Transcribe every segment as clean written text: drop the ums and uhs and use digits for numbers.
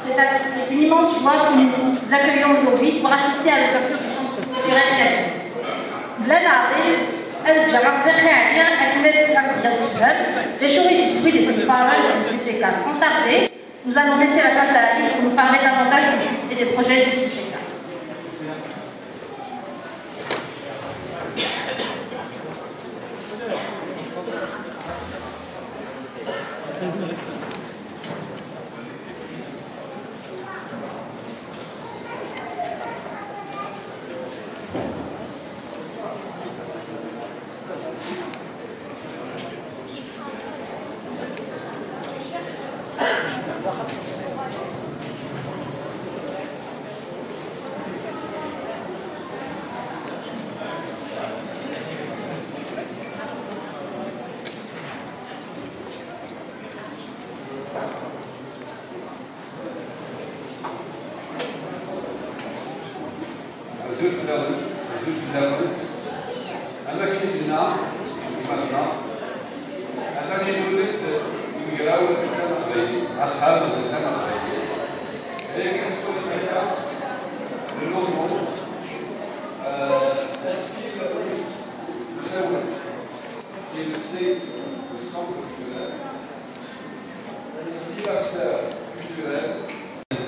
C'est une immense joie que nous accueillons aujourd'hui pour assister à l'ouverture du centre culturel Kaby. Les choses sans tarder, nous allons laisser la place à la ville pour nous parler davantage des projets du CCK.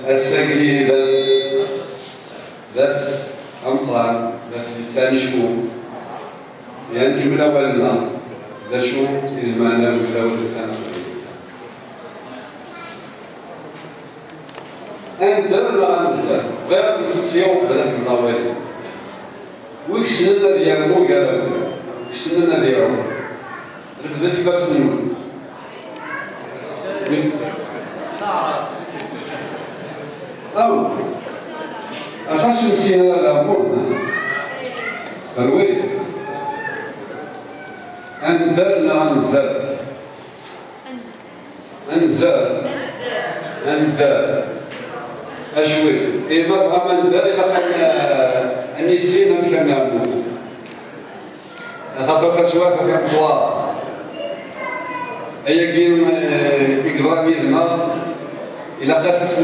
الساقي داس أمطار داس لسان شهور يعني كمل أولنا دا شو إذا ما عندنا ولا لسان عندنا لا ننسى غير نسيو بهذاك النوال ويكسلنا ديال مو قالوا ويكسلنا ديالو رفدتي باش نقول أو أخاش نسينا لافون الويل أنزلنا أنزل أشوي إيه ما أنزل إلا كان النسينا كان يعملون هذا فسواه في الضوء أي كين إقرامي لنا إلى قصص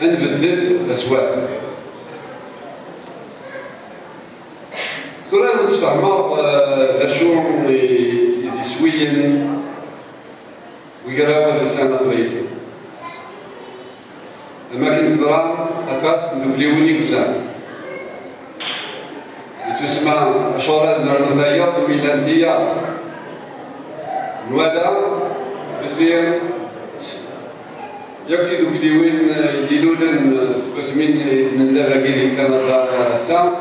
نبدل الأسواق. سورة نتفاهموا لاشو يسوين ويقراو لسان قريب. لما كنت صغار أتاس ندفليوني كلها. تسمى أشارة الرزايات الميلادية. الولا بدير يكفي دوك اللي وين يديروا لنا سباسمين نلاقي كندا سام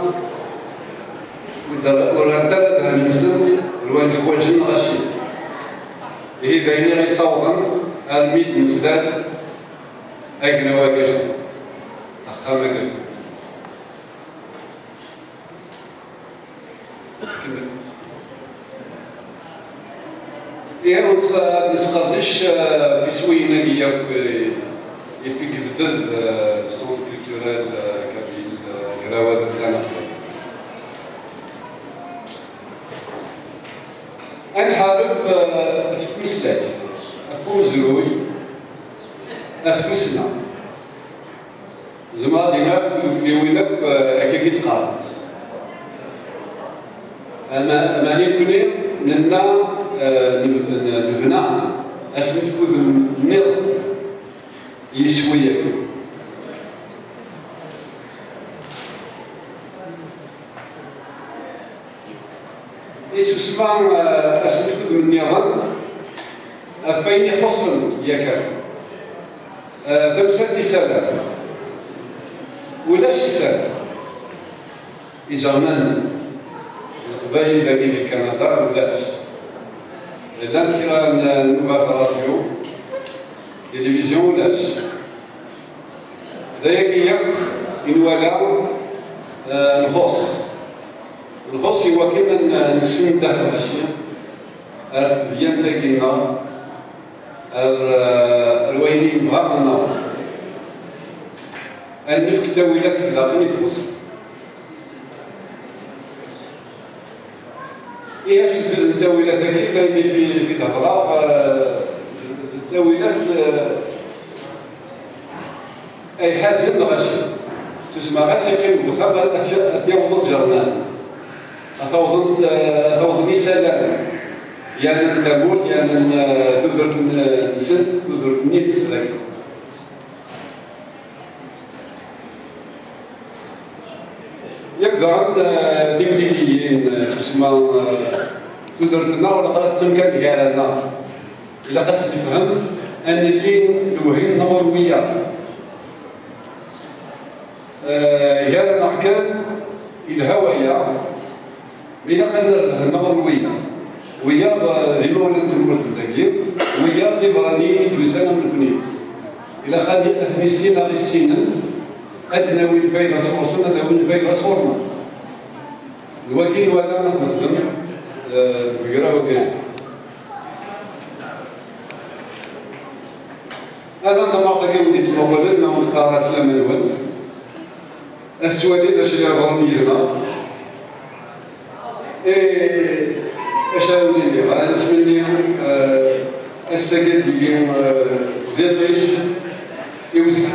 ورتلت من سنت الوالد هو جن غشي هي باينه غير صوبا الميت نسداد اكنا واكاش اخا ما كاش إيه نسقطش في سوينا اللي يفيك بدل السونتر كولتورال كابيل غراوات السنة. نحارب في مسلات فوزروي أفسنا زعما ديما يوليوينك هكا قارط أما يمكن لنا نبنى اسم تكون نير يسويك يسمى اسم تكون النظام فين يخصن ياك ثمسة رسالة ولا شي سالة إجرانا قبيل باقي كندا وداش لان كيرا نوبا راديو تلفزيون ولاش دايا ينوالا الغوص هو كيما نسنده ماشي ديال تاكينا الوينين بغا النار عندي في كتاويلات لاقيني بوصف إيه التاويلات هذه كاين في الهضره التاويلات اي حازم غاشي تسمى غاسي يقيم الخبر اثيوض جرنان اثوض سلام يعني تموت يعني تدر نسد تدر نيس ذاك يقدر عند ثمانيين تسمى تدر النار ولا قد تمكن على النار إلا خاص نفهم أن اللي الوهين نوروية هذا نحكم الهوية إلا قدر النوروية ويا ذي مولد المولد ذاكي ويا ديبراني دوزانا من البنين إلا خادي أثني سنة غير سنة أدنى وين فايدة صورنا أدنى وين فايدة صورنا الوكيل ولا نخدم بقرا وكيل أنا طبعا كي وليت مقبل ما نقرا سلام الولد السؤال باش يغرني هنا اش ندير انا نسمي السكن ديال ذي طيش يوزك